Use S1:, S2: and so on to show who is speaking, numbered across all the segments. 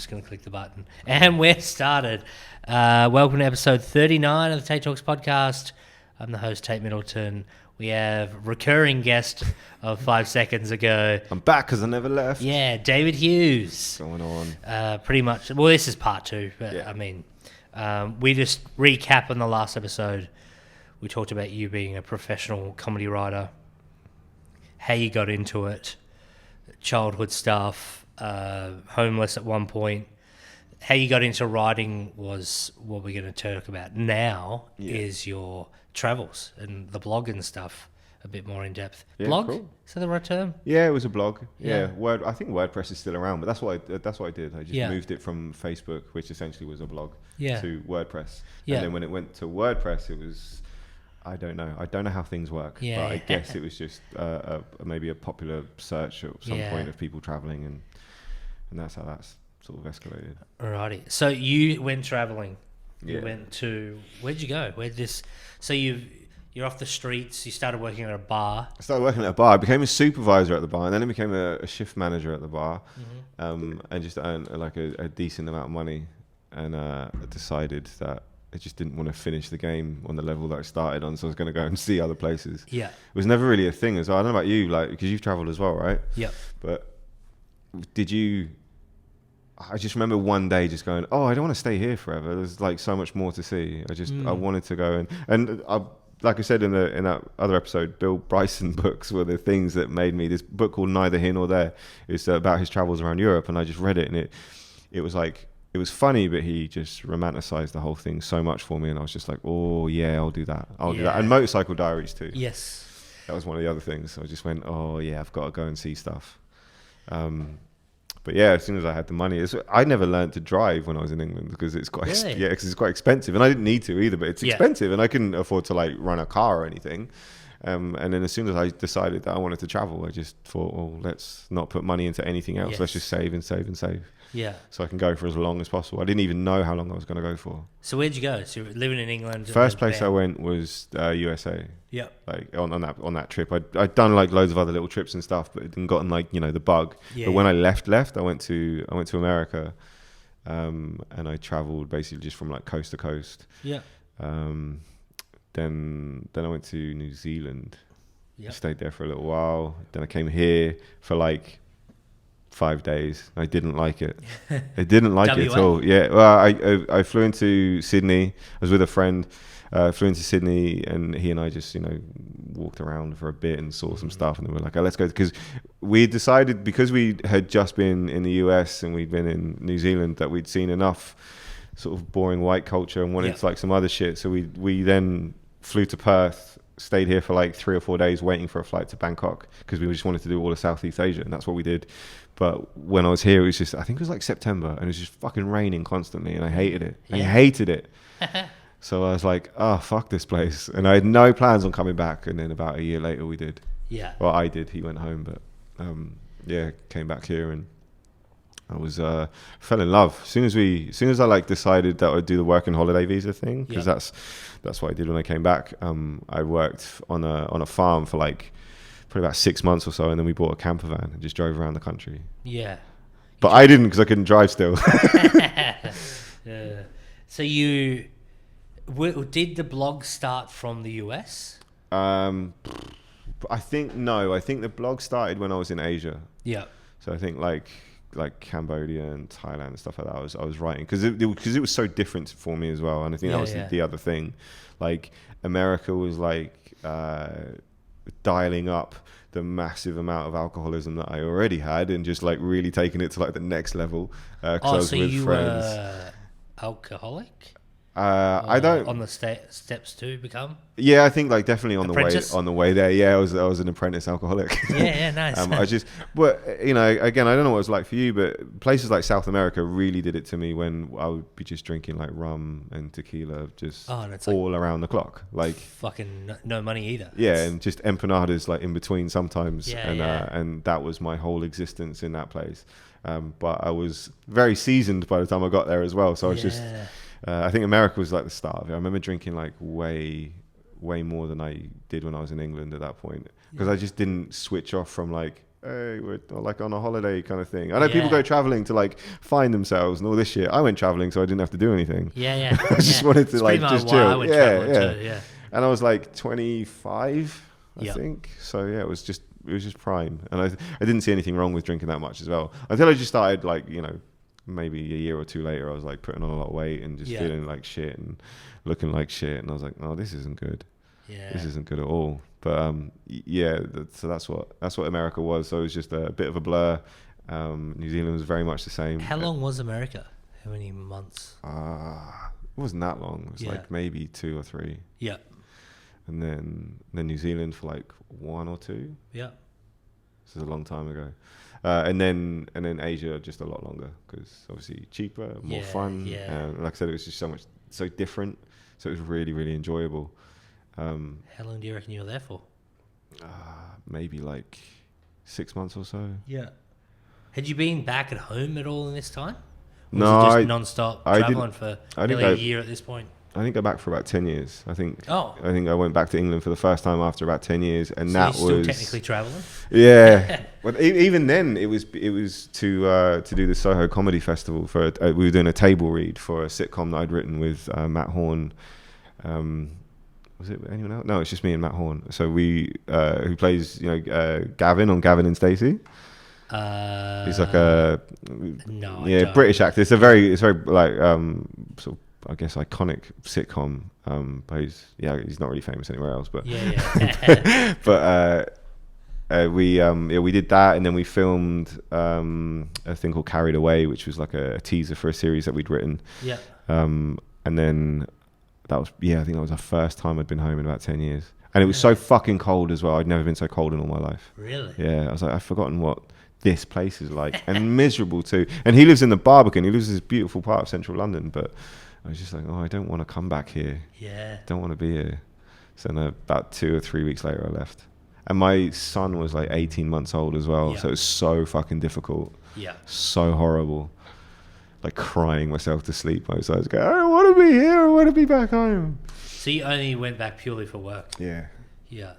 S1: just going to click the button. And we're started. Welcome to episode 39 of the Tait Talks podcast. I'm the host, Tait Middleton. We have recurring guest of 5 seconds ago.
S2: I'm back because I never left.
S1: Yeah, David Hughes.
S2: What's going on?
S1: Pretty much. Well, this is part 2, but
S2: Yeah.
S1: I mean, we just recap on the last episode. We talked about you being a professional comedy writer, how you got into it, childhood stuff, homeless at one point. How you got into writing was what we're going to talk about now. Is your travels and the blog and stuff a bit more in depth.
S2: Yeah,
S1: blog?
S2: cool.
S1: Is that the right term?
S2: Yeah, it was a blog.
S1: Yeah.
S2: I think WordPress is still around, but that's what I did. I just moved it from Facebook, which essentially was a blog, to WordPress.
S1: Yeah.
S2: And then when it went to WordPress, it was, I don't know how things work, but I guess it was just maybe a popular search at some point of people traveling, and that's how that's sort of escalated.
S1: Alrighty. So you went traveling. You
S2: Yeah.
S1: went to, where'd you go? So you're off the streets. You started working at a bar.
S2: I started working at a bar. I became a supervisor at the bar, and then I became a shift manager at the bar, and just earned like a decent amount of money. And I decided that I just didn't want to finish the game on the level that I started on, so I was going to go and see other places.
S1: Yeah.
S2: It was never really a thing as well. I don't know about you, like, because you've travelled as well, right?
S1: Yeah.
S2: But did you... I just remember one day just going, oh, I don't want to stay here forever. There's like so much more to see. I wanted to go and like I said in that other episode, Bill Bryson books were the things that made me. This book called Neither Here Nor There is about his travels around Europe, and I just read it, and it was like, it was funny, but he just romanticized the whole thing so much for me, and I was just like, oh yeah, I'll do that. I'll do that. And Motorcycle Diaries too.
S1: Yes.
S2: That was one of the other things. I just went, oh yeah, I've got to go and see stuff. But yeah, as soon as I had the money, I never learned to drive when I was in England because it's quite because it's quite expensive, and I didn't need to either. But it's expensive, and I couldn't afford to like run a car or anything. And then as soon as I decided that I wanted to travel, I just thought, well, let's not put money into anything else. Let's just save and save and save. Yeah. So I can go for as long as possible. I didn't even know how long I was going to go for.
S1: So where'd you go? So you were living in England.
S2: First place I went was USA.
S1: Yeah.
S2: Like on that trip, I'd done like loads of other little trips and stuff, but it didn't gotten like the bug. Yeah, but when I left, I went to America, and I travelled basically just from like coast to coast. Yeah. Then I went to New Zealand. Yeah. Stayed there for a little while. Then I came here for like 5 days. I didn't like it. I didn't like it at all. Yeah. Well, I flew into Sydney. I was with a friend. Flew into Sydney, and he and I just walked around for a bit and saw some stuff, and then we were like, oh, let's go, because we decided, because we had just been in the US and we'd been in New Zealand, that we'd seen enough sort of boring white culture and wanted like some other shit. So we then flew to Perth, stayed here for like 3 or 4 days waiting for a flight to Bangkok, because we just wanted to do all of Southeast Asia, and that's what we did. But when I was here, it was just, I think it was like September, and it was just fucking raining constantly, and I hated it. I hated it. So I was like, oh, fuck this place. And I had no plans on coming back. And then about a year later, we did. Yeah. Well, I did. He went home. But came back here, and I was fell in love. As soon as I like decided that I'd do the work and holiday visa thing, because that's what I did when I came back. I worked on a farm for like probably about 6 months or so, and then we bought a camper van and just drove around the country. Yeah. But I didn't, because I couldn't drive still.
S1: So did the blog start from the US?
S2: I think the blog started when I was in Asia. Yeah. So I think like Cambodia and Thailand and stuff like that. I was writing because it was so different for me as well, and I think that was the other thing. Like America was like dialing up the massive amount of alcoholism that I already had, and just like really taking it to like the next level. I was
S1: so
S2: with
S1: you
S2: friends.
S1: were alcoholic?
S2: I don't
S1: on the steps to become.
S2: Yeah, I think like definitely on
S1: apprentice?
S2: the way there. Yeah, I was an apprentice alcoholic.
S1: Yeah, nice.
S2: But again, I don't know what it was like for you, but places like South America really did it to me, when I would be just drinking like rum and tequila just all around the clock, like
S1: fucking no money either.
S2: Yeah, and just empanadas like in between sometimes, and that was my whole existence in that place. But I was very seasoned by the time I got there as well, so I was just. I think America was like the start of it. I remember drinking like way more than I did when I was in England at that point, because I just didn't switch off from like hey, we're like on a holiday kind of thing. I know
S1: Yeah.
S2: people go traveling to like find themselves and all this shit. I went traveling so I didn't have to do anything.
S1: Yeah.
S2: I just wanted to
S1: It's
S2: like
S1: pretty much
S2: just
S1: why
S2: chill.
S1: I went traveling too. Yeah.
S2: And I was like 25, I
S1: Yep.
S2: think. So yeah, it was just prime. And I didn't see anything wrong with drinking that much as well. Until I just started like, you know, maybe a year or two later, I was like putting on a lot of weight and just feeling like shit and looking like shit. And I was like, no, this isn't good.
S1: Yeah.
S2: This isn't good at all. But so that's what America was. So it was just a bit of a blur. New Zealand was very much the same.
S1: How long was America? How many months?
S2: It wasn't that long. It was like maybe 2 or 3.
S1: Yeah.
S2: And then New Zealand for like 1 or 2.
S1: Yeah.
S2: This is a long time ago. And then Asia just a lot longer because obviously cheaper, more fun.
S1: Yeah.
S2: Like I said, it was just so different. So it was really, really enjoyable.
S1: How long do you reckon you were there for?
S2: Maybe like 6 months or so.
S1: Yeah. Had you been back at home at all in this time? Or
S2: No,
S1: was it just non-stop traveling for nearly a year at this point?
S2: I didn't go back for about 10 years. I think I went back to England for the first time after about 10 years, and
S1: so
S2: that
S1: you're still
S2: was
S1: technically traveling.
S2: Yeah, but even then, it was to do the Soho Comedy Festival for we were doing a table read for a sitcom that I'd written with Matt Horn. Was it anyone else? No, it's just me and Matt Horn. So we who plays Gavin on Gavin and Stacey. He's like a British actor. It's very like sort of, I guess, iconic sitcom. But he's not really famous anywhere else. But but we did that, and then we filmed a thing called Carried Away, which was like a teaser for a series that we'd written. Yeah. And then that was I think that was the first time I'd been home in about 10 years, and it was so fucking cold as well. I'd never been so cold in all my life.
S1: Really?
S2: Yeah. I was like, I've forgotten what this place is like, and miserable too. And he lives in the Barbican. He lives in this beautiful part of central London, but I was just like, I don't want to come back here.
S1: Yeah.
S2: Don't want to be here. So then about 2 or 3 weeks later, I left. And my son was like 18 months old as well. Yeah. So it was so fucking difficult.
S1: Yeah.
S2: So horrible. Like crying myself to sleep. I was going, I don't want to be here. I want to be back home.
S1: So you only went back purely for work?
S2: Yeah.
S1: Yeah.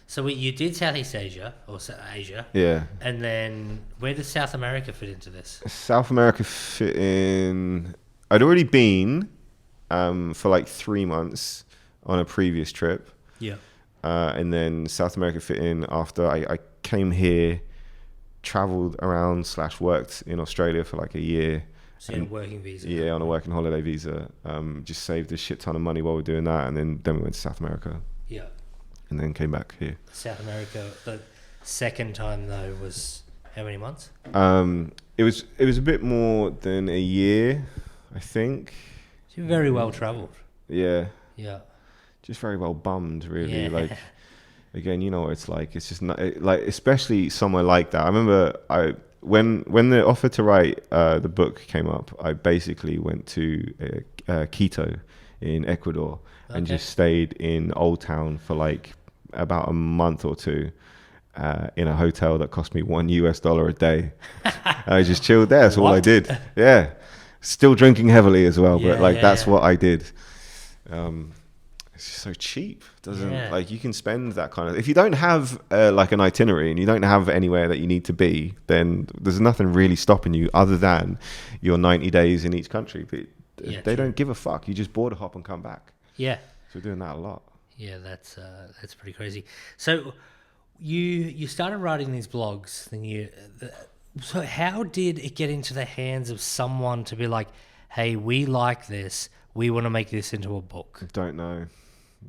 S1: So you did Southeast Asia, or Asia.
S2: Yeah.
S1: And then where does South America fit into this?
S2: South America fit in... I'd already been for like 3 months on a previous trip.
S1: Yeah.
S2: And then South America fit in after I came here, travelled around / worked in Australia for like a year.
S1: So you had a working visa?
S2: Yeah, on a working holiday visa. Just saved a shit ton of money while we were doing that. And then we went to South America.
S1: Yeah.
S2: And then came back here.
S1: South America, the second time though was how many months?
S2: It was a bit more than a year, I think.
S1: So you're very well travelled.
S2: Yeah.
S1: Yeah. Just
S2: very well bummed, really. Yeah. Like, again, you know what it's like. It's just not like, especially somewhere like that. I remember when the offer to write the book came up, I basically went to Quito in Ecuador. Okay. And just stayed in Old Town for like about a month or 2 in a hotel that cost me $1 a day. I just chilled there. That's all I did. Yeah. Still drinking heavily as well, but that's what I did. It's just so cheap. Like you can spend that kind of, if you don't have like an itinerary and you don't have anywhere that you need to be, then there's nothing really stopping you other than your 90 days in each country. But they don't give a fuck. You just border hop and come back. Yeah. So we're doing that a lot.
S1: Yeah, that's pretty crazy. So you started writing these blogs, then so how did it get into the hands of someone to be like, hey, we like this, we want to make this into a book?
S2: I don't know.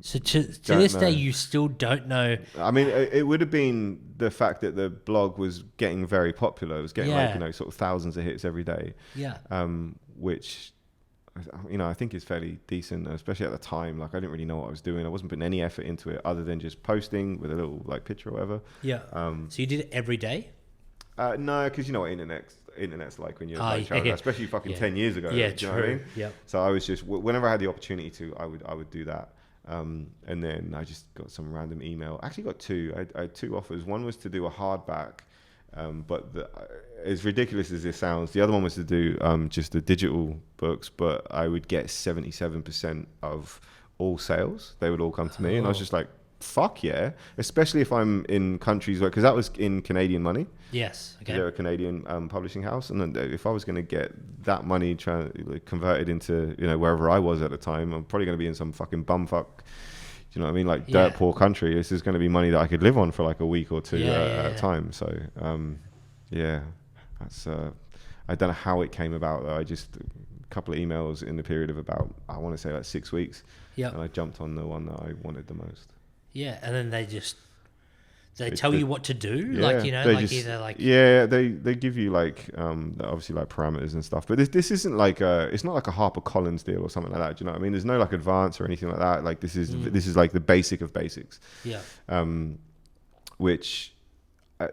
S1: So to this day, you still don't know.
S2: I mean, it would have been the fact that the blog was getting very popular. It was getting like, sort of thousands of hits every day. Yeah. Which, I think is fairly decent, especially at the time. Like, I didn't really know what I was doing. I wasn't putting any effort into it other than just posting with a little like picture or whatever.
S1: Yeah. So you did it every day?
S2: No, because you know what internet's like when you're especially fucking 10 years ago.
S1: Yeah,
S2: true.
S1: You know what I mean?
S2: Yeah. So I was just, whenever I had the opportunity to, I would do that. And then I just got some random email. I actually got 2. I had 2 offers. One was to do a hardback, but as ridiculous as this sounds, the other one was to do just the digital books, but I would get 77% of all sales. They would all come to me, and I was just like, fuck yeah. Especially if I'm in countries where, because that was in Canadian money.
S1: Yes. Okay.
S2: They're a Canadian publishing house, and then if I was going to get that money converted into, you know, wherever I was at the time, I'm probably going to be in some fucking bumfuck, you know what I mean, like dirt poor country. This is going to be money that I could live on for like a week or two at a time. So yeah, that's I don't know how it came about though. I just a couple of emails in the period of about, I want to say like 6 weeks. Yeah. And I jumped on the one that I wanted the most.
S1: Yeah, and then they tell you what to do, like, you know,
S2: they
S1: like
S2: just,
S1: either like
S2: they give you like obviously like parameters and stuff, but this isn't like it's not like a HarperCollins deal or something like that. Do you know what I mean? There's no like advance or anything like that. Like this is like the basic of basics.
S1: Yeah.
S2: Which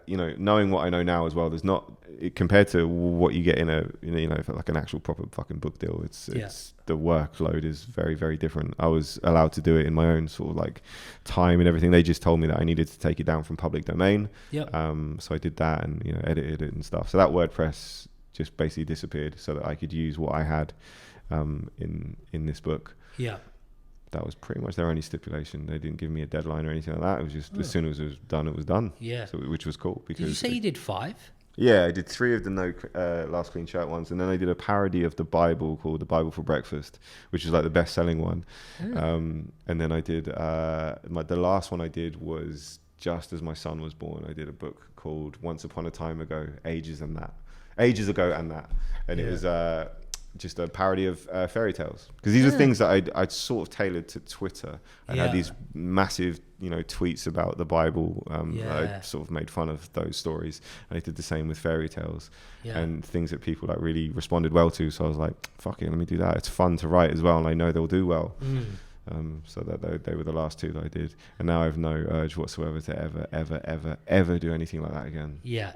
S2: you know, knowing what I know now as well, there's not compared to what you get in a you know like an actual proper fucking book deal. It's the workload is very, very different. I was allowed to do it in my own sort of like time and everything. They just told me that I needed to take it down from public domain. Yep. So I did that and, you know, edited it and stuff. So that WordPress just basically disappeared so that I could use what I had in this book. Yeah. That was pretty much their only stipulation. They didn't give me a deadline or anything like that. It was just as soon as it was done, it was done. Yeah. So, which was cool. Because
S1: did you say you did 5?
S2: Yeah, I did 3 of the Last Clean Shirt ones, and then I did a parody of the Bible called The Bible for Breakfast, which is like the best-selling one. And then I did the last one I did was just as my son was born. I did a book called Once Upon a Time Ago, Ages Ago and That, and it was just a parody of fairy tales, because these are things that I'd sort of tailored to Twitter. I had these massive, you know, tweets about the Bible. I sort of made fun of those stories, and I did the same with fairy tales and things that people like really responded well to. So I was like, fuck it, let me do that. It's fun to write as well, and I know they'll do well. So that they were the last 2 that I did, and now I have no urge whatsoever to ever do anything like that again.
S1: Yeah.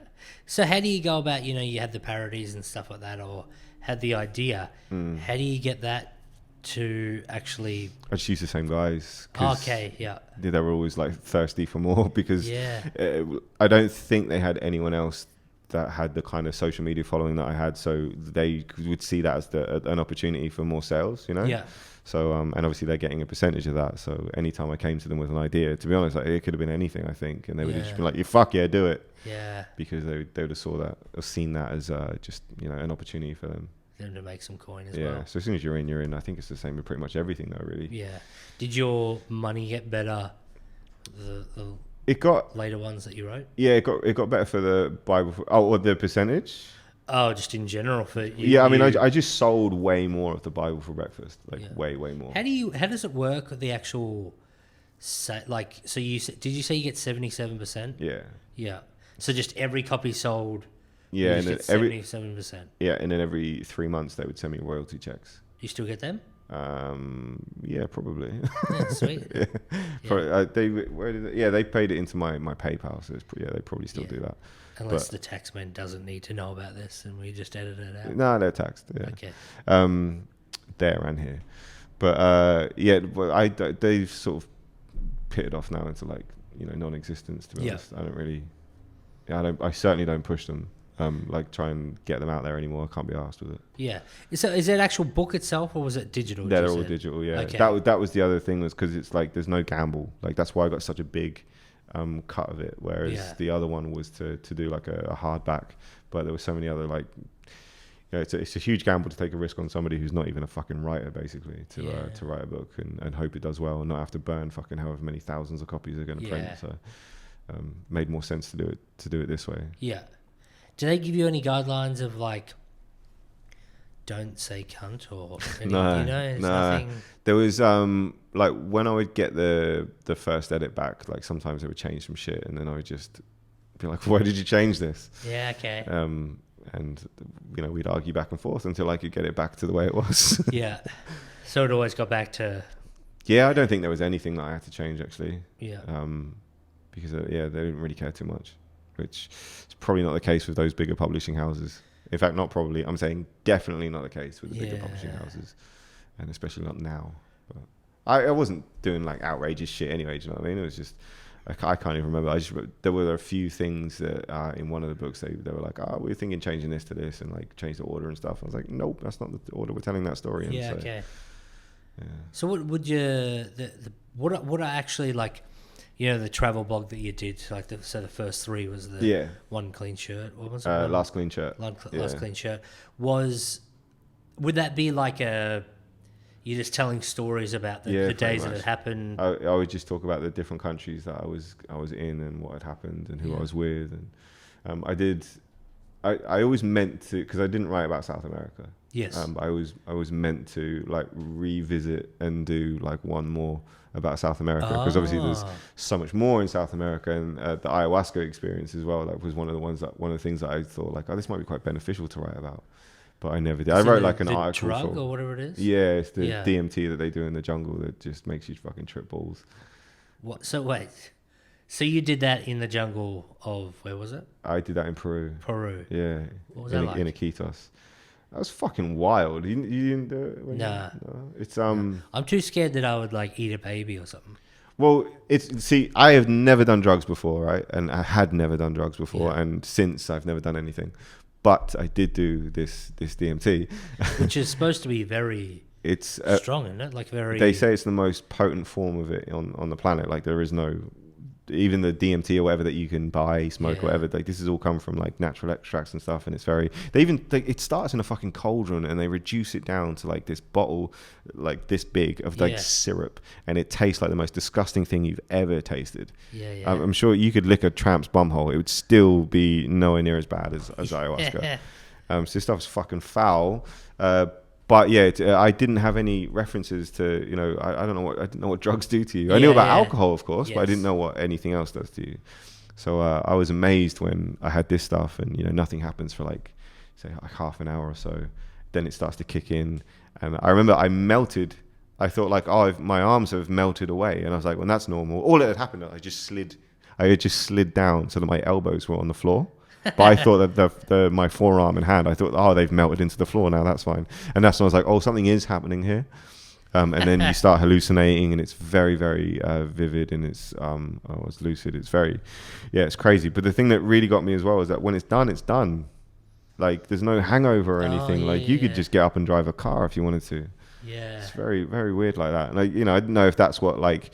S1: So how do you go about, you know, you had the parodies and stuff like that, or had the idea. How do you get that to actually...
S2: I just use the same guys.
S1: Okay, yeah.
S2: They were always like thirsty for more, because I don't think they had anyone else that had the kind of social media following that I had, so they would see that as an opportunity for more sales, you know? Yeah. So, and obviously they're getting a percentage of that. So anytime I came to them with an idea, to be honest, like, it could have been anything, I think. And they would have just been like, fuck yeah, do it. Yeah. Because they would have saw that or seen that as just, you know, an opportunity for them.
S1: Them to make some coin as well.
S2: Yeah. So as soon as you're in. I think it's the same with pretty much everything though, really.
S1: Yeah. Did your money get better?
S2: It got
S1: later ones that you wrote?
S2: Yeah, it got better for the Bible. Or the percentage?
S1: Oh, just in general for you.
S2: Yeah, I mean, I just sold way more of the Bible for breakfast, like way more.
S1: How does it work? The actual, like, so did you say you get 77%?
S2: Yeah.
S1: Yeah. So just every copy sold.
S2: Yeah, and then
S1: 77%.
S2: Yeah, and then every 3 months they would send me royalty checks.
S1: You still get them?
S2: Yeah, probably.
S1: Yeah, sweet.
S2: They paid it into my PayPal, so they probably still do that.
S1: Unless the taxman doesn't need to know about this and we just edit it out.
S2: No, they're taxed. Yeah.
S1: Okay.
S2: There and here, but they've sort of pitted off now into like, you know, non-existence. To be honest, I don't really. Yeah, I certainly don't push them. Like try and get them out there anymore. I can't be asked with it.
S1: Yeah. Is it actual book itself or was it digital?
S2: Yeah, they're all digital. Yeah. Okay. That was the other thing, was because it's like there's no gamble. Like that's why I got such a big cut of it. Whereas the other one was to do like a hardback, but there were so many other like. Yeah, it's a huge gamble to take a risk on somebody who's not even a fucking writer, basically, to write a book and hope it does well and not have to burn fucking however many thousands of copies they're going to print. So, made more sense to do it this way. Yeah.
S1: Do they give you any guidelines of like, don't say cunt or anything?
S2: No,
S1: you know, nothing.
S2: There was like when I would get the first edit back, like sometimes they would change some shit, and then I would just be like, "Why did you change this?"
S1: Yeah, okay.
S2: And you know, we'd argue back and forth until I could get it back to the way it was.
S1: Yeah. So it always got back to.
S2: Yeah, I don't think there was anything that I had to change actually.
S1: Yeah.
S2: Because they didn't really care too much, which is probably not the case with those bigger publishing houses. In fact, not probably. I'm saying definitely not the case with the bigger publishing houses, and especially not now. But I wasn't doing like outrageous shit anyway. Do you know what I mean? It was just I can't even remember. There were a few things that in one of the books they were like, "Oh, we're thinking changing this to this and like change the order and stuff." I was like, "Nope, that's not the order we're telling that story in."
S1: Yeah, okay. Yeah. So what would you what are actually like? You know, the travel blog that you did, like the first 3 was the one clean shirt. What was it?
S2: Last clean shirt.
S1: Last clean shirt. Would that be like you're just telling stories about the days that had happened?
S2: I would just talk about the different countries that I was in and what had happened and who I was with, and I always meant to, because I didn't write about South America.
S1: Yes.
S2: I was meant to like revisit and do like one more about South America, because obviously there's so much more in South America, and the ayahuasca experience as well. That was one of the things that I thought like, oh, this might be quite beneficial to write about, but I never did. I wrote like an article.
S1: Drug or whatever it is.
S2: Yeah, it's the DMT that they do in the jungle that just makes you fucking trip balls.
S1: What? So wait. So you did that in the jungle of, where was it?
S2: I did that in Peru. Yeah.
S1: What was that like?
S2: In Iquitos. That was fucking wild. You didn't do it?
S1: No.
S2: It's
S1: I'm too scared that I would like eat a baby or something.
S2: Well, I have never done drugs before, right? And I had never done drugs before, and since I've never done anything. But I did do this DMT,
S1: which is supposed to be very strong, isn't it? Like very.
S2: They say it's the most potent form of it on the planet. Like there is no, even the DMT or whatever that you can buy, smoke, whatever. Like this has all come from like natural extracts and stuff, and it's very. It starts in a fucking cauldron, and they reduce it down to like this bottle, like this big of like syrup, and it tastes like the most disgusting thing you've ever tasted.
S1: Yeah.
S2: I'm sure you could lick a tramp's bumhole; it would still be nowhere near as bad as ayahuasca. So this stuff's fucking foul. But yeah, I didn't have any references to, you know, I didn't know what drugs do to you. I knew about alcohol, of course, but I didn't know what anything else does to you. So I was amazed when I had this stuff, and you know, nothing happens for like, say, like half an hour or so. Then it starts to kick in, and I remember I melted. I thought like, oh, my arms have melted away, and I was like, well, that's normal. All that had happened, I had just slid down so that my elbows were on the floor. But I thought that my forearm and hand, I thought, oh, they've melted into the floor now, that's fine. And that's when I was like, oh, something is happening here. And then you start hallucinating, and it's very, very vivid, and it's lucid. It's very, it's crazy. But the thing that really got me as well is that when it's done, it's done. Like there's no hangover or anything. Like you could just get up and drive a car if you wanted to.
S1: Yeah.
S2: It's very, very weird like that. And I didn't know if that's what like,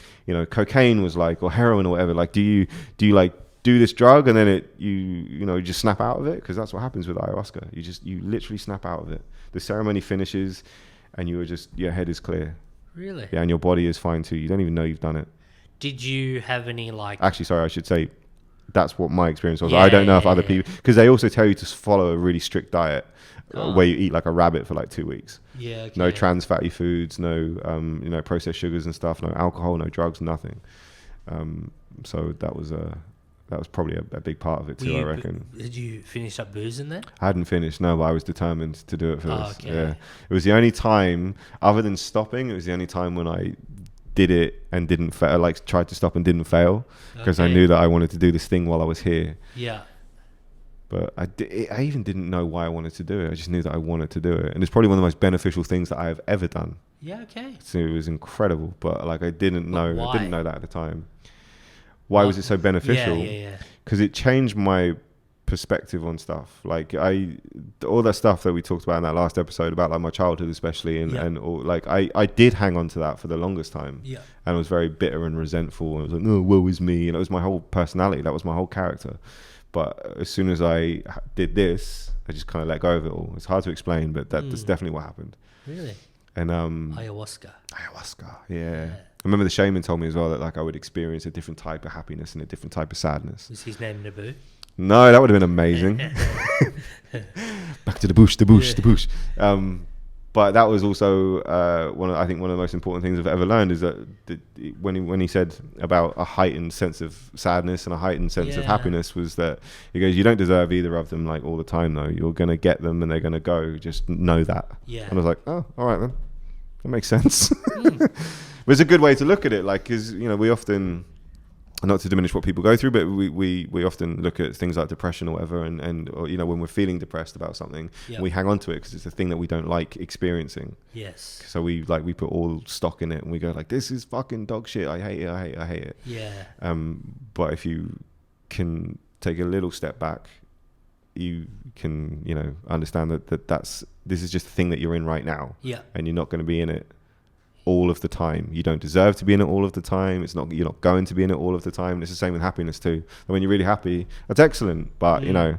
S2: cocaine was like, or heroin or whatever. Like, do you like do this drug and then you just snap out of it? Because that's what happens with ayahuasca. You literally snap out of it. The ceremony finishes and your head is clear.
S1: Really?
S2: Yeah, and your body is fine too. You don't even know you've done it.
S1: Did you have any like...
S2: Actually, sorry, I should say that's what my experience was. I don't know if other people... Because they also tell you to follow a really strict diet where you eat like a rabbit for like 2 weeks.
S1: Yeah, okay.
S2: No trans fatty foods, no processed sugars and stuff, no alcohol, no drugs, nothing. So that was probably a big part of it too, I reckon.
S1: Did you finish up boozing then?
S2: I hadn't finished, no, but I was determined to do it first.
S1: Okay.
S2: Yeah. It was the only time, other than stopping, it was the only time when I did it and didn't fail, like tried to stop and didn't fail, because I knew that I wanted to do this thing while I was here.
S1: Yeah.
S2: But I even didn't know why I wanted to do it. I just knew that I wanted to do it. And it's probably one of the most beneficial things that I have ever done.
S1: Yeah, okay.
S2: So it was incredible, but like I didn't know that at the time. Why was it so beneficial?
S1: Yeah.
S2: Because it changed my perspective on stuff. Like all that stuff that we talked about in that last episode about like my childhood, especially, and all, like I did hang on to that for the longest time.
S1: Yeah. And
S2: I was very bitter and resentful, and I was like, no, woe is me, and it was my whole personality. That was my whole character. But as soon as I did this, I just kind of let go of it all. It's hard to explain, but that's definitely what happened.
S1: Really?
S2: And
S1: ayahuasca,
S2: yeah. I remember the shaman told me as well that like I would experience a different type of happiness and a different type of sadness.
S1: Was his name Naboo?
S2: No, that would have been amazing. Back to the bush. But that was also one of the most important things I've ever learned is that when he said about a heightened sense of sadness and a heightened sense of happiness, was that he goes, you don't deserve either of them like all the time though. You're gonna get them and they're gonna go. Just know that. Yeah. And I was like, oh, all right then, that makes sense. But it's a good way to look at it, like, because we often, not to diminish what people go through, but we often look at things like depression or whatever, and when we're feeling depressed about something, we hang on to it because it's a thing that we don't like experiencing.
S1: Yes.
S2: So we put all stock in it, and we go like, this is fucking dog shit. I hate it.
S1: Yeah.
S2: But if you can take a little step back, you can understand that this is just the thing that you're in right now.
S1: Yeah.
S2: And you're not going to be in it all of the time. You don't deserve to be in it all of the time. You're not going to be in it all of the time. And it's the same with happiness too. And when you're really happy, that's excellent. But you know,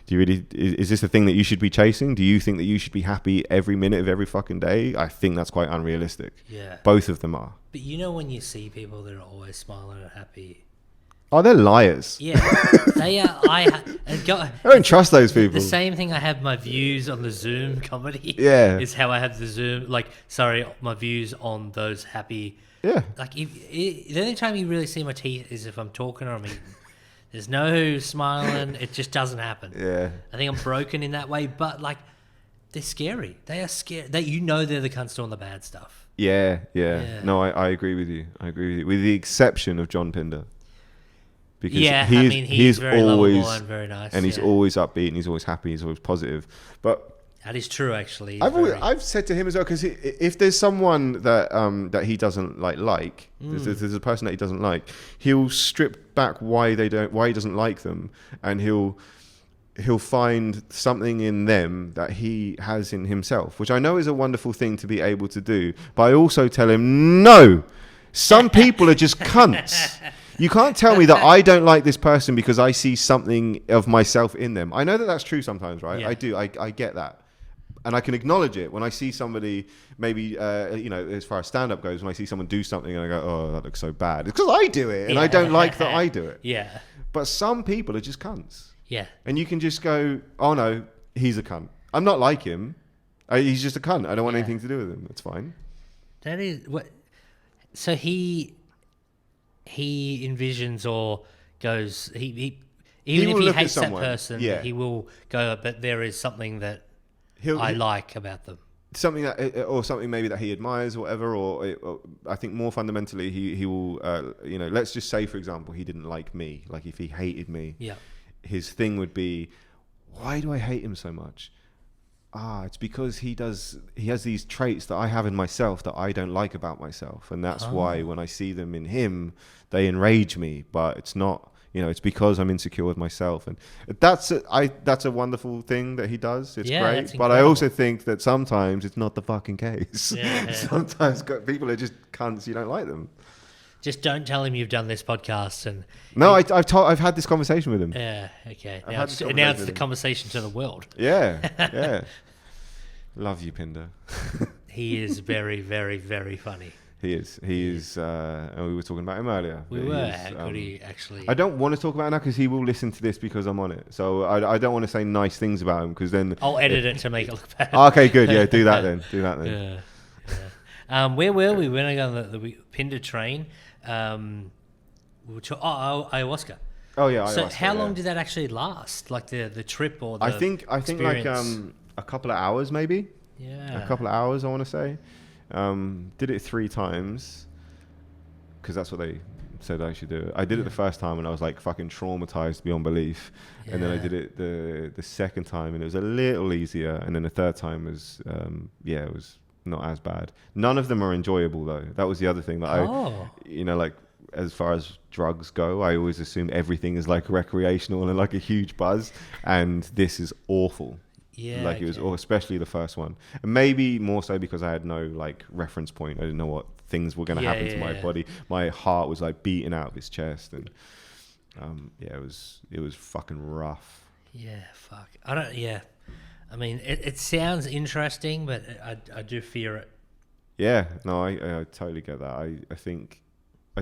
S2: is this the thing that you should be chasing? Do you think that you should be happy every minute of every fucking day? I think that's quite unrealistic.
S1: Yeah.
S2: Both of them are.
S1: But you know, when you see people that are always smiling and happy.
S2: Oh, they're liars.
S1: Yeah, they are. I
S2: don't trust those people.
S1: The same thing I have my views on the Zoom comedy.
S2: Yeah.
S1: Is how I have the Zoom, my views on those happy.
S2: Yeah.
S1: Like, the only time you really see my teeth is if I'm talking or I'm eating. There's no smiling. It just doesn't happen.
S2: Yeah.
S1: I think I'm broken in that way, but like, they're scary. They are scary. They're the cunts doing the bad stuff.
S2: Yeah. No, I agree with you. With the exception of John Pinder. Because he's very
S1: always lovable and very nice,
S2: and he's always upbeat and he's always happy. He's always positive. But
S1: that is true, actually.
S2: I've said to him as well, because if there's someone that he doesn't there's a person that he doesn't like, he'll strip back why he doesn't like them, and he'll find something in them that he has in himself, which I know is a wonderful thing to be able to do. But I also tell him, no, some people are just cunts. You can't tell me that I don't like this person because I see something of myself in them. I know that that's true sometimes, right? Yeah. I do. I get that. And I can acknowledge it when I see somebody, maybe, as far as stand-up goes, when I see someone do something and I go, oh, that looks so bad. It's because I do it and I don't like that I do it.
S1: Yeah.
S2: But some people are just cunts.
S1: Yeah.
S2: And you can just go, oh, no, he's a cunt. I'm not like him. He's just a cunt. I don't want anything to do with him. That's fine.
S1: That is what. So he envisions or goes. Even if he hates that person, he will go. But there is something that I like about them. Something
S2: that, or something maybe that he admires, or whatever. Or I think more fundamentally, he will. Let's just say, for example, he didn't like me. Like if he hated me, his thing would be, why do I hate him so much? It's because he has these traits that I have in myself that I don't like about myself. And that's why when I see them in him, they enrage me. But it's not, it's because I'm insecure with myself. And that's a wonderful thing that he does. It's great. But I also think that sometimes it's not the fucking case. Yeah. Sometimes people are just cunts, you don't like them.
S1: Just don't tell him you've done this podcast. And
S2: no, I've had this conversation with him.
S1: Yeah, okay. Now it's the conversation to the world.
S2: Yeah. Love you, Pinder.
S1: He is very, very, very funny.
S2: He is. And we were talking about him earlier.
S1: We were. How could he actually?
S2: I don't want to talk about it now because he will listen to this because I'm on it. So I don't want to say nice things about him because then
S1: I'll edit it to make it look bad.
S2: Okay, good. Yeah, do that then.
S1: Yeah. Where were we? When I got on the Pinder train. Ayahuasca.
S2: Oh yeah.
S1: So how long did that actually last? Like the trip or the
S2: I think like a couple of hours maybe.
S1: Yeah.
S2: A couple of hours I want to say. Did it 3 times because that's what they said I should do it. I did it the first time and I was like fucking traumatized beyond belief. Yeah. And then I did it the second time and it was a little easier. And then the third time was it was not as bad. None of them are enjoyable though. That was the other thing that like as far as drugs go, I always assume everything is like recreational and like a huge buzz, and this is awful.
S1: Yeah,
S2: like it was, especially the first one, and maybe more so because I had no like reference point. I didn't know what things were going to happen to my body. My heart was like beating out of his chest, and it was fucking rough.
S1: Yeah, fuck. I don't. Yeah. I mean, it sounds interesting, but I do fear it.
S2: Yeah, no, I totally get that. I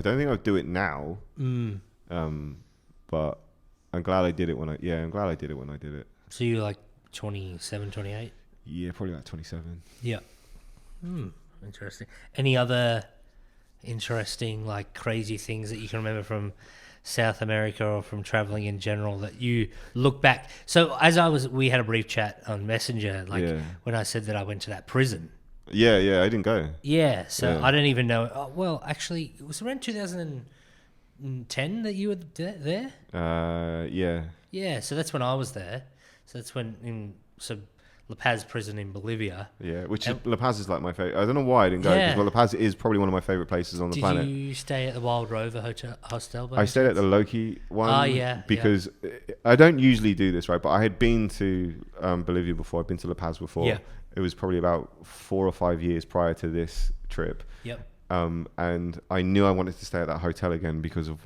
S2: don't think I'd do it now. But I'm glad I did it when I did it.
S1: So you're like 27, 28?
S2: Yeah, probably like 27.
S1: Yeah. Interesting. Any other interesting, like crazy things that you can remember from South America or from traveling in general that you look back? So we had a brief chat on Messenger, when I said that I went to that prison.
S2: Yeah, I didn't go.
S1: Yeah, so I don't even know. Oh, well, actually, it was around 2010 that you were there?
S2: Yeah.
S1: Yeah, so that's when I was there. So that's when La Paz prison in Bolivia.
S2: Yeah, La Paz is like my favorite. I don't know why I didn't go, because La Paz is probably one of my favorite places on the planet.
S1: Did you stay at the Wild Rover Hostel?
S2: I stayed at the Loki one. Because I don't usually do this, right? But I had been to Bolivia before. I'd been to La Paz before.
S1: Yeah.
S2: It was probably about 4 or 5 years prior to this trip.
S1: Yep.
S2: And I knew I wanted to stay at that hotel again because of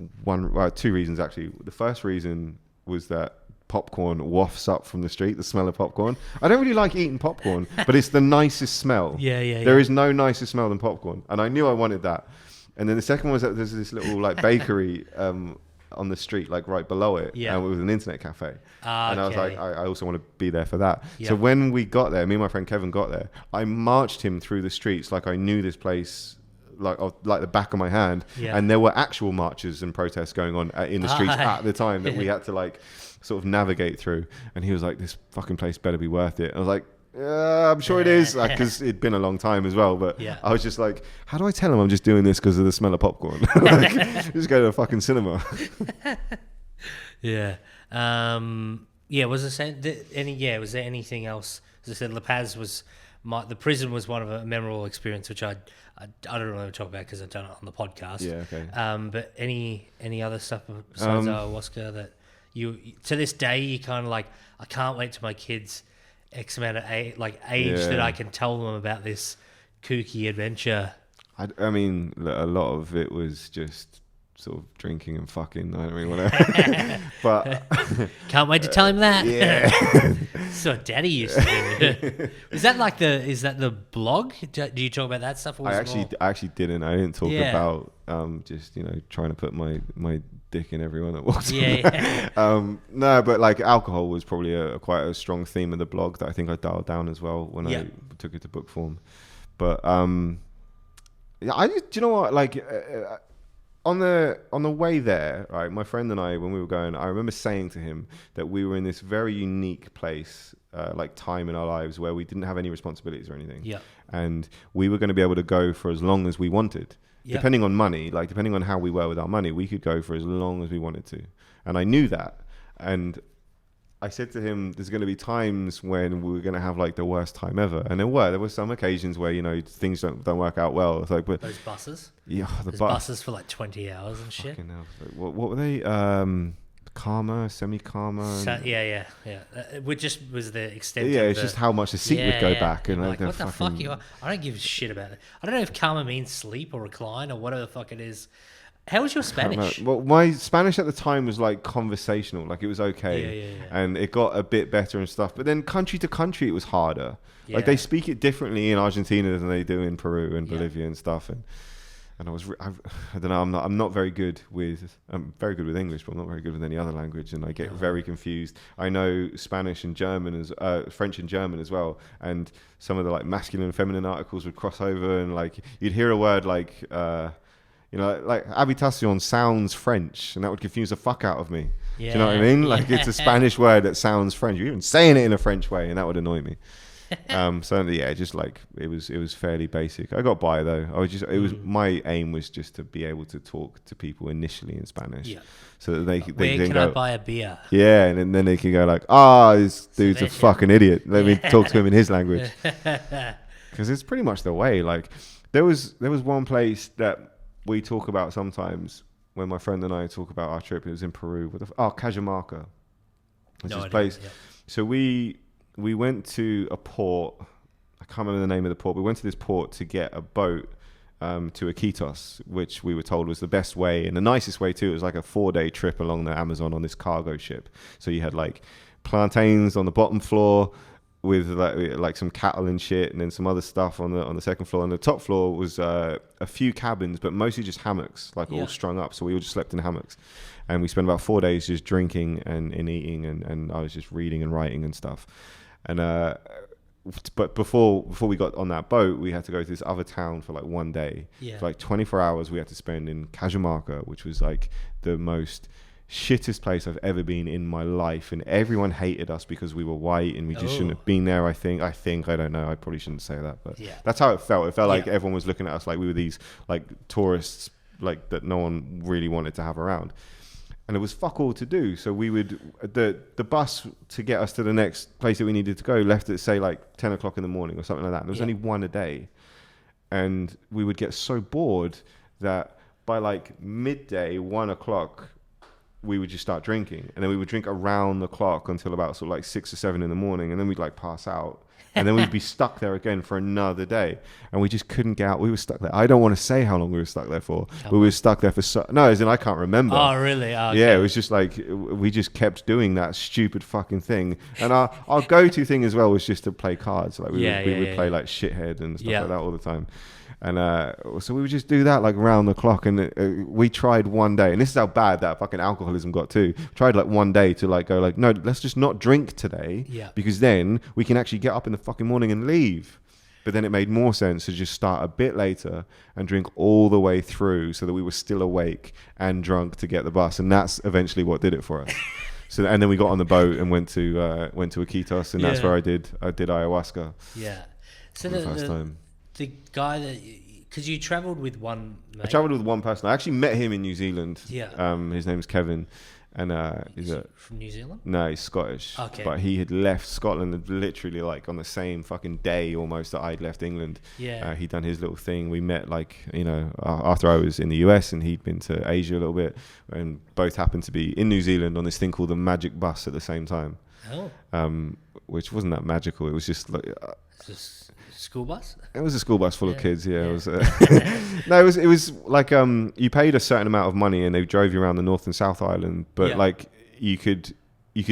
S2: two reasons actually. The first reason was that popcorn wafts up from the street, the smell of popcorn. I don't really like eating popcorn, but it's the nicest smell.
S1: Yeah.
S2: There is no nicer smell than popcorn. And I knew I wanted that. And then the second one was that there's this little like bakery on the street, like right below it, with an internet cafe. And I was like, I also want to be there for that. So when we got there, me and my friend Kevin got there, I marched him through the streets like I knew this place like the back of my hand. And there were actual marches and protests going on in the streets at the time that we had to like sort of navigate through. And he was like, this fucking place better be worth it. I was like, I'm sure it is, because it'd been a long time as well. But I was just like, how do I tell him I'm just doing this because of the smell of popcorn? Like, just go to a fucking cinema.
S1: Was there anything else? As I said, La Paz was the prison was one of a memorable experience, which I don't really talk about because I've done it on the podcast.
S2: Yeah, okay.
S1: But any other stuff besides ayahuasca that you to this day you kind of like, I can't wait till my kids X amount of age that I can tell them about this kooky adventure.
S2: I mean, a lot of it was just sort of drinking and fucking. I don't really want to, but
S1: can't wait to tell him that.
S2: Yeah,
S1: so Daddy used to do. Is that the blog? Do you talk about that stuff? Or
S2: I actually didn't. I didn't talk about just trying to put my dick in everyone that walks. No, but like alcohol was probably quite a strong theme of the blog that I think I dialed down as well when I took it to book form. But do you know what? Like on the way there, right? My friend and I, when we were going, I remember saying to him that we were in this very unique place, like time in our lives where we didn't have any responsibilities or anything. Yeah. And we were going to be able to go for as long as we wanted. Depending on money, like depending on how we were with our money, we could go for as long as we wanted to. And I knew that. And I said to him, there's going to be times when we were going to have like the worst time ever. And there were some occasions where, things don't work out well. It's like, but
S1: those buses?
S2: Yeah.
S1: Those buses for like 20 hours and shit.
S2: What were they? Karma, semi-karma.
S1: Yeah. Which just was the extent.
S2: Yeah, it's just how much the seat would go back. And
S1: like, what the fuck you are? I don't give a shit about it. I don't know if karma means sleep or recline or whatever the fuck it is. How was your Spanish?
S2: Well, my Spanish at the time was like conversational, like it was okay. Yeah. And it got a bit better and stuff. But then country to country, it was harder. Yeah. Like they speak it differently in Argentina than they do in Peru and Bolivia and stuff. And I don't know, I'm not very good with, I'm very good with English, but I'm not very good with any other language. And I get very confused. I know Spanish and German, French and German as well. And some of the like masculine and feminine articles would cross over and like, you'd hear a word like, like habitation sounds French, and that would confuse the fuck out of me. Yeah. Do you know what I mean? Like it's a Spanish word that sounds French. You're even saying it in a French way, and that would annoy me. Just like it was fairly basic. I got by though. My aim was just to be able to talk to people initially in Spanish, so that they
S1: can go, I buy a beer?
S2: Yeah, and then they can go like, this dude's a fucking idiot. Let me talk to him in his language, because it's pretty much the way. Like there was one place that we talk about sometimes when my friend and I talk about our trip. It was in Peru. Cajamarca. It's this place. Yeah. So we went to a port. I can't remember the name of the port. We went to this port to get a boat to Iquitos, which we were told was the best way and the nicest way too. It was like a 4-day trip along the Amazon on this cargo ship. So you had like plantains on the bottom floor, with like some cattle and shit, and then some other stuff on the second floor. And the top floor was a few cabins, but mostly just hammocks, all strung up. So we all just slept in hammocks, and we spent about 4 days just drinking and eating, and I was just reading and writing and stuff. And but before we got on that boat, we had to go to this other town for like 1 day. For like 24 hours we had to spend in Cajamarca, which was like the most shittest place I've ever been in my life, and everyone hated us because we were white and we just shouldn't have been there. I think I don't know, I probably shouldn't say that, but that's how it felt like everyone was looking at us like we were these like tourists, like that no one really wanted to have around, and it was fuck all to do. So we would the bus to get us to the next place that we needed to go left at say like 10 o'clock in the morning or something like that, and there was only one a day, and we would get so bored that by like midday, 1 o'clock, we would just start drinking, and then we would drink around the clock until about sort of like 6 or 7 in the morning, and then we'd like pass out, and then we'd be stuck there again for another day, and we just couldn't get out. We were stuck there. I don't want to say how long we were stuck there for, but we were stuck there for no, as in I can't remember.
S1: Oh, really? Oh, okay.
S2: Yeah, it was just like we just kept doing that stupid fucking thing, and our go-to thing as well was just to play cards. Like we would play like shithead and stuff like that all the time. And so we would just do that like round the clock, and we tried one day, and this is how bad that fucking alcoholism got too. Tried like one day to like go like, no, let's just not drink today, because then we can actually get up in the fucking morning and leave. But then it made more sense to just start a bit later and drink all the way through, so that we were still awake and drunk to get the bus, and that's eventually what did it for us. So and then we got on the boat and went to Iquitos, and that's where I did ayahuasca.
S1: Yeah. So
S2: for the first time.
S1: The guy that, because you travelled with one mate.
S2: I travelled with one person. I actually met him in New Zealand.
S1: Yeah.
S2: His name's Kevin, and
S1: he's from New Zealand?
S2: No, he's Scottish.
S1: Okay.
S2: But he had left Scotland literally like on the same fucking day almost that I'd left England.
S1: Yeah.
S2: He'd done his little thing. We met like, after I was in the US, and he'd been to Asia a little bit, and both happened to be in New Zealand on this thing called the Magic Bus at the same time.
S1: Oh.
S2: Which wasn't that magical. It was just like...
S1: School bus?
S2: It was a school bus full of kids. Yeah. It was. No, it was like you paid a certain amount of money, and they drove you around the North and South Island. But like you could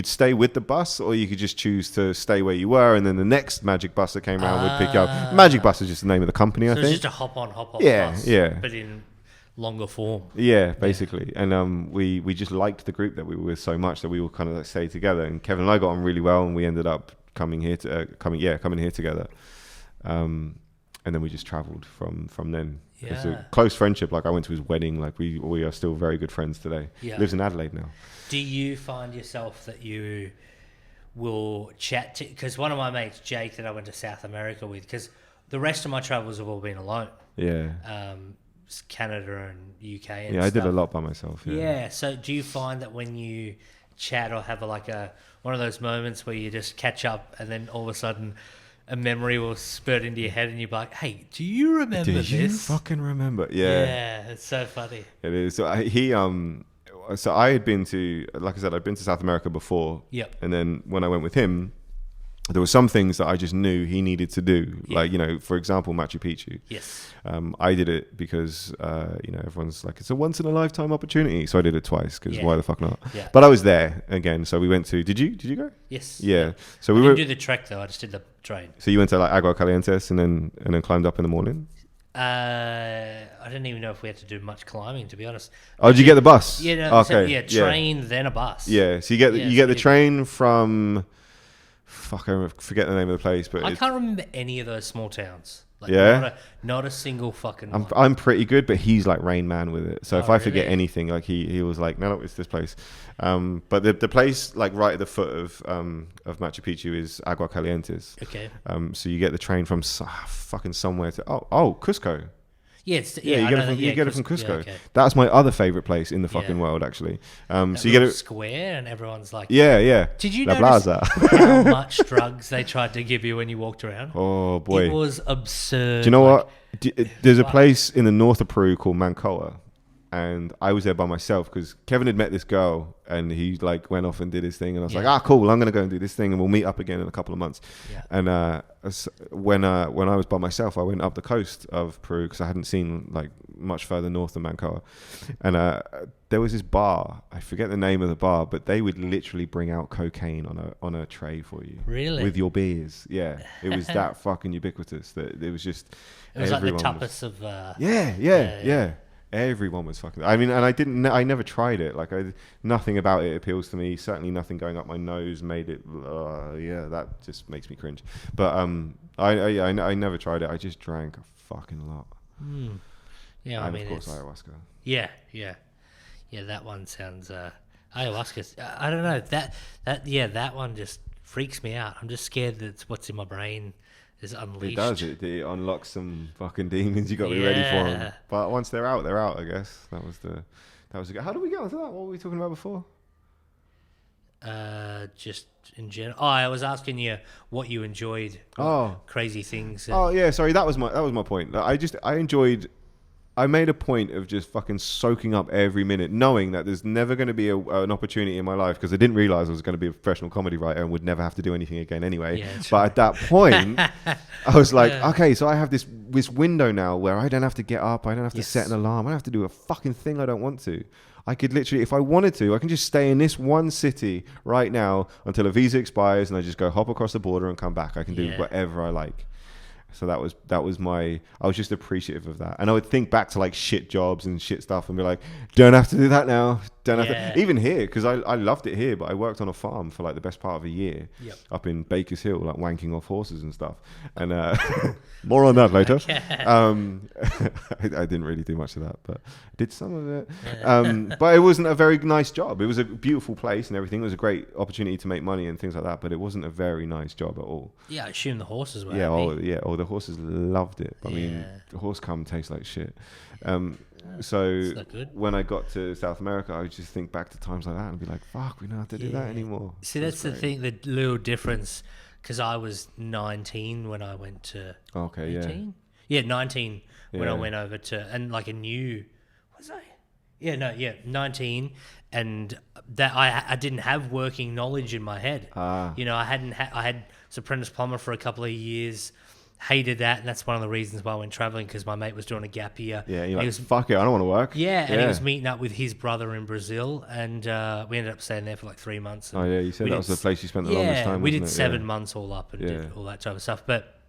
S2: stay with the bus, or you could just choose to stay where you were, and then the next magic bus that came around would pick you up. Magic Bus is just the name of the company, I think.
S1: So it's just a hop on bus.
S2: Yeah.
S1: But in longer form.
S2: Yeah, basically. And we just liked the group that we were with so much that we would kind of like stay together. And Kevin and I got on really well, and we ended up coming here together. And then we just travelled from then.
S1: Yeah.
S2: It's a close friendship. Like I went to his wedding. Like we are still very good friends today.
S1: Yeah.
S2: He lives in Adelaide now.
S1: Do you find yourself that you will chat to... Because one of my mates, Jake, that I went to South America with, because the rest of my travels have all been alone.
S2: Yeah.
S1: Canada and UK and
S2: I did a lot by myself.
S1: Yeah. So do you find that when you chat or have one of those moments where you just catch up, and then all of a sudden a memory will spurt into your head, and you're like, hey, do you remember this?
S2: Do you fucking remember? Yeah.
S1: Yeah, it's so funny.
S2: It is. So I had been to, like I said, I'd been to South America before.
S1: Yep.
S2: And then when I went with him, there were some things that I just knew he needed to do. Yeah. Like, for example, Machu Picchu.
S1: Yes.
S2: I did it because, everyone's like, it's a once in a lifetime opportunity. So I did it twice, because why the fuck not? Yeah. But I was there again. So we went to, did you go?
S1: Yes.
S2: Yeah. So
S1: I didn't do the trek though. I just did the train.
S2: So you went to like Agua Calientes and then climbed up in the morning?
S1: I didn't even know if we had to do much climbing, to be honest.
S2: Oh, did you get the bus?
S1: Yeah. No,
S2: okay.
S1: Train, then a bus.
S2: Yeah. So you get the train from... Fuck, I forget the name of the place, but
S1: I can't remember any of those small towns. Like, not a single fucking one.
S2: I'm pretty good, but he's like Rain Man with it. So if I forget anything, like he was like, no, it's this place. But the place like right at the foot of Machu Picchu is Agua Calientes.
S1: Okay.
S2: So you get the train from fucking somewhere to Cusco.
S1: Yeah,
S2: you get it from Cusco.
S1: Yeah, okay.
S2: That's my other favorite place in the fucking world, actually. So you get it
S1: square, and everyone's like,
S2: yeah.
S1: Did you
S2: La
S1: notice
S2: Plaza.
S1: how much drugs they tried to give you when you walked around?
S2: Oh boy,
S1: it was absurd.
S2: Do you know what? There's a place in the north of Peru called Mancoa, and I was there by myself because Kevin had met this girl, and he like went off and did his thing, and I was like, cool, I'm gonna go and do this thing, and we'll meet up again in a couple of months. Yeah. And when I was by myself, I went up the coast of Peru because I hadn't seen like much further north than Mancoa, and there was this bar. I forget the name of the bar, but they would literally bring out cocaine on a tray for you.
S1: Really?
S2: With your beers. Yeah. It was that fucking ubiquitous that it was just.
S1: It was like the tapas of.
S2: Yeah. Everyone was fucking. I mean, and I never tried it. Like, nothing about it appeals to me. Certainly, nothing going up my nose made it. That just makes me cringe. But I never tried it. I just drank a fucking lot.
S1: Mm. Yeah,
S2: and of course ayahuasca.
S1: Yeah. That one sounds. Ayahuasca. I don't know that one just freaks me out. I'm just scared that what's in my brain is unleashed.
S2: It does. It unlocks some fucking demons. You got to be ready for them. But once they're out, I guess that was the. How did we get onto that? What were we talking about before?
S1: Just in general. Oh, I was asking you what you enjoyed. Crazy things.
S2: Yeah. Sorry, that was my point. I enjoyed I made a point of just fucking soaking up every minute, knowing that there's never going to be an opportunity in my life, because I didn't realize I was going to be a professional comedy writer and would never have to do anything again anyway.
S1: Yeah,
S2: but at that point, I was like, okay, so I have this window now where I don't have to get up, I don't have to set an alarm, I don't have to do a fucking thing I don't want to. I could literally, if I wanted to, I can just stay in this one city right now until a visa expires, and I just go hop across the border and come back. I can do whatever I like. So that was my, I was just appreciative of that. And I would think back to like shit jobs and shit stuff and be like, don't have to do that now. Don't have to. Even here, because I loved it here, but I worked on a farm for like the best part of a year up in Baker's Hill, like wanking off horses and stuff. And more on that later. I didn't really do much of that, but I did some of it. But it wasn't a very nice job. It was a beautiful place and everything. It was a great opportunity to make money and things like that, but it wasn't a very nice job at all.
S1: Yeah, I assume the horses were
S2: happy. The horses loved it. I mean, the horse cum tastes like shit. So when I got to South America, I would just think back to times like that and be like, fuck, we don't have to do that anymore.
S1: See, that's the thing, the little difference, because I was 19 when I went to 18? Yeah, 19 when I went over to, and like a new, was I? 19, and that I didn't have working knowledge in my head. You know, I had apprentice plumber for a couple of years. Hated that, and that's one of the reasons why I went traveling, because my mate was doing a gap year.
S2: Yeah, you're like, fuck it, I don't want to work.
S1: Yeah, and he was meeting up with his brother in Brazil, and we ended up staying there for like 3 months.
S2: Oh yeah, you said that was the place you spent the longest time.
S1: We did 7 months all up and did all that type of stuff. But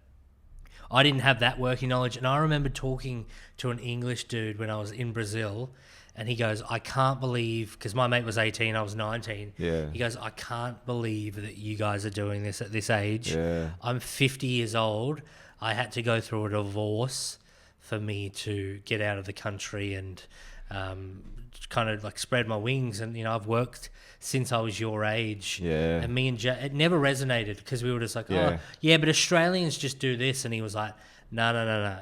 S1: I didn't have that working knowledge, and I remember talking to an English dude when I was in Brazil, and he goes, I can't believe, because my mate was 18, I was 19.
S2: Yeah.
S1: He goes, I can't believe that you guys are doing this at this age.
S2: Yeah.
S1: I'm 50 years old. I had to go through a divorce for me to get out of the country and kind of like spread my wings. And, you know, I've worked since I was your age.
S2: Yeah.
S1: And me and it never resonated, because we were just like, but Australians just do this. And he was like, no.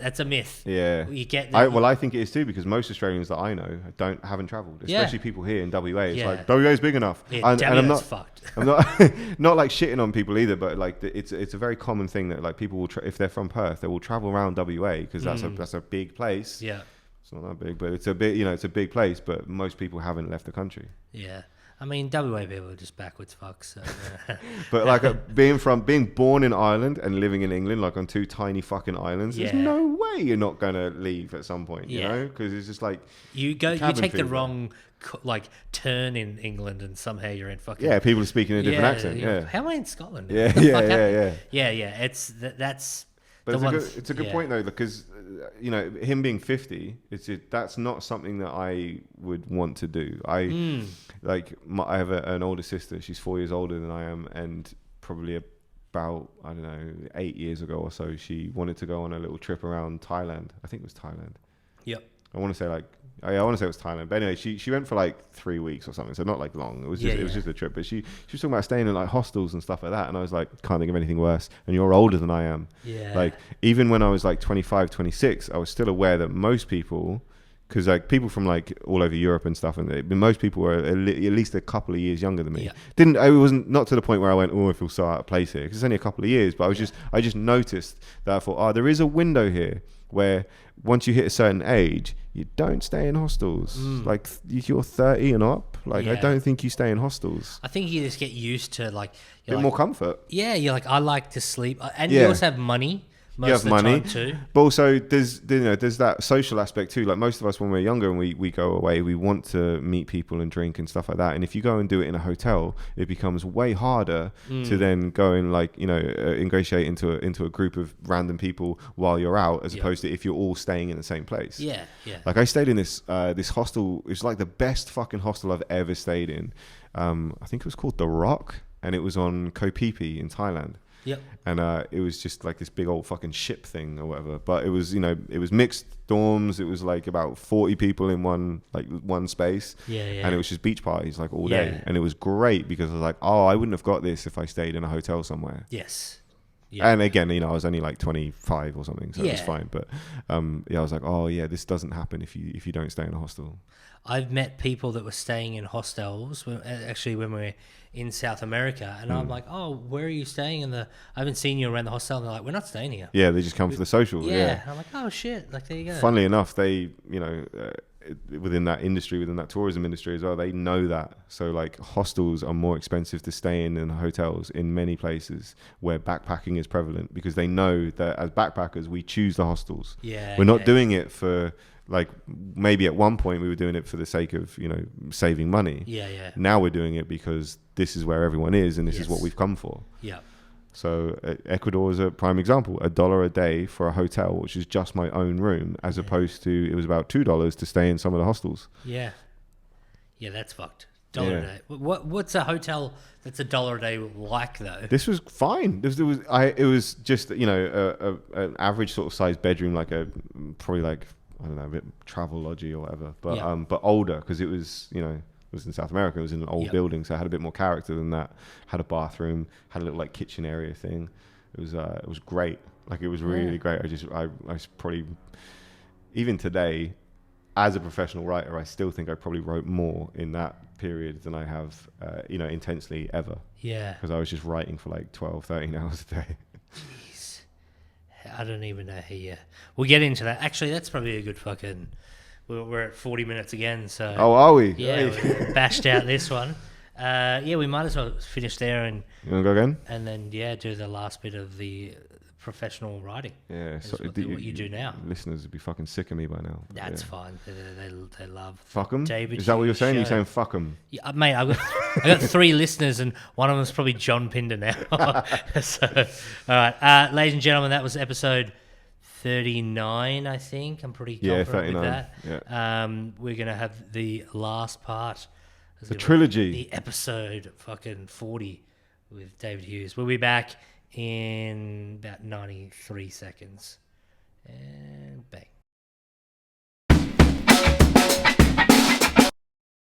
S1: That's a myth.
S2: Yeah.
S1: You get that.
S2: I think it is too, because most Australians that I know haven't travelled, especially people here in WA. It's like, WA is big enough.
S1: Yeah, and I'm not fucked.
S2: I'm not like shitting on people either, but like it's a very common thing that like people will if they're from Perth, they will travel around WA, because that's a big place.
S1: Yeah.
S2: It's not that big, but it's a bit, it's a big place, but most people haven't left the country.
S1: Yeah. I mean, WA people are just backwards fucks. So,
S2: but like being born in Ireland and living in England, like on 2 tiny fucking islands, there's no way you're not gonna leave at some point, you know? Because it's just like you
S1: take the wrong like turn in England, and somehow you're in fucking
S2: people are speaking a different accent. Yeah,
S1: how am I in Scotland?
S2: Yeah.
S1: It's that's.
S2: But it's a good point though, because him being 50, that's not something that I would want to do. I have an older sister. She's 4 years older than I am, and probably about 8 years ago or so, she wanted to go on a little trip around Thailand. I think it was Thailand.
S1: Yep.
S2: I want to say it was Thailand. But anyway, she went for like 3 weeks or something, so not like long. It was just a trip. But she was talking about staying in like hostels and stuff like that, and I was like, can't think of anything worse. And you're older than I am.
S1: Yeah.
S2: Like even when I was like 25, 26, I was still aware that most people, because like people from like all over Europe and stuff, and most people were at least a couple of years younger than me. Yeah. It wasn't not to the point where I went, I feel so out of place here, because it's only a couple of years. But I just noticed that I thought, there is a window here where once you hit a certain age, you don't stay in hostels. Like if you're 30 and up, I don't think you stay in hostels.
S1: I think you just get used to like
S2: a bit more comfort.
S1: Yeah, you're like, I like to sleep, and you also have money. Most of the time too.
S2: But also there's that social aspect too. Like most of us when we're younger and we go away, we want to meet people and drink and stuff like that. And if you go and do it in a hotel, it becomes way harder to then go and ingratiate into a group of random people while you're out, as opposed to if you're all staying in the same place.
S1: Yeah.
S2: Like I stayed in this hostel. It was like the best fucking hostel I've ever stayed in. I think it was called The Rock, and it was on Koh Phi Phi in Thailand.
S1: Yep.
S2: And it was just like this big old fucking ship thing or whatever. But it was, it was mixed dorms. It was like about 40 people in one space.
S1: Yeah.
S2: And it was just beach parties like all day. And it was great, because I was like, I wouldn't have got this if I stayed in a hotel somewhere.
S1: Yes. Yeah.
S2: And again, I was only like 25 or something, so it was
S1: Yeah.
S2: fine. But I was like, oh yeah, this doesn't happen if you don't stay in a hostel.
S1: I've met people that were staying in hostels when we were in South America, and I'm like, oh, where are you staying? I haven't seen you around the hostel. And they're like, we're not staying here.
S2: Yeah, they just come for the social.
S1: Yeah. And I'm like, oh shit, like there you go.
S2: Funnily enough, they, within that industry, within that tourism industry as well, they know that. So like hostels are more expensive to stay in than hotels in many places where backpacking is prevalent, because they know that as backpackers we choose the hostels.
S1: Yeah,
S2: we're not doing it for, like, maybe at one point we were doing it for the sake of saving money.
S1: Yeah.
S2: Now we're doing it because this is where everyone is, and this is what we've come for.
S1: Yeah.
S2: So Ecuador is a prime example. $1 a day for a hotel, which is just my own room, as opposed to it was about $2 to stay in some of the hostels.
S1: Yeah, that's fucked. $1 a day. What's a hotel that's $1 a day like though?
S2: This was fine. It was just an average sort of size bedroom, like probably like, I don't know, a bit travel lodgy or whatever, but older, because it was it was in South America. It was in an old building, so it had a bit more character than that. Had a bathroom, had a little like kitchen area thing. It was great. Like it was really great. I probably, even today, as a professional writer, I still think I probably wrote more in that period than I have, intensely ever. Yeah. Because I was just writing for like 12, 13 hours a day.
S1: Jeez. I don't even know how you... We'll get into that. Actually, that's probably a good fucking... We're at 40 minutes again, so...
S2: Oh, are we?
S1: Yeah, we bashed out this one. We might as well finish there and...
S2: You want to go again?
S1: And then, do the last bit of the professional writing.
S2: Yeah, so
S1: what you do now.
S2: Listeners would be fucking sick of me by now.
S1: That's fine. They love...
S2: Fuck 'em?
S1: David
S2: Is that what you're saying?
S1: Show.
S2: You're saying fuck 'em?
S1: Yeah, mate, I got 3 listeners, and one of them's probably John Pinder now. So, all right. Ladies and gentlemen, that was episode 39, I think. I'm pretty confident with that. Yeah. We're going to have the last part.
S2: The trilogy.
S1: The episode fucking 40 with David Hughes. We'll be back in about 93 seconds. And bang.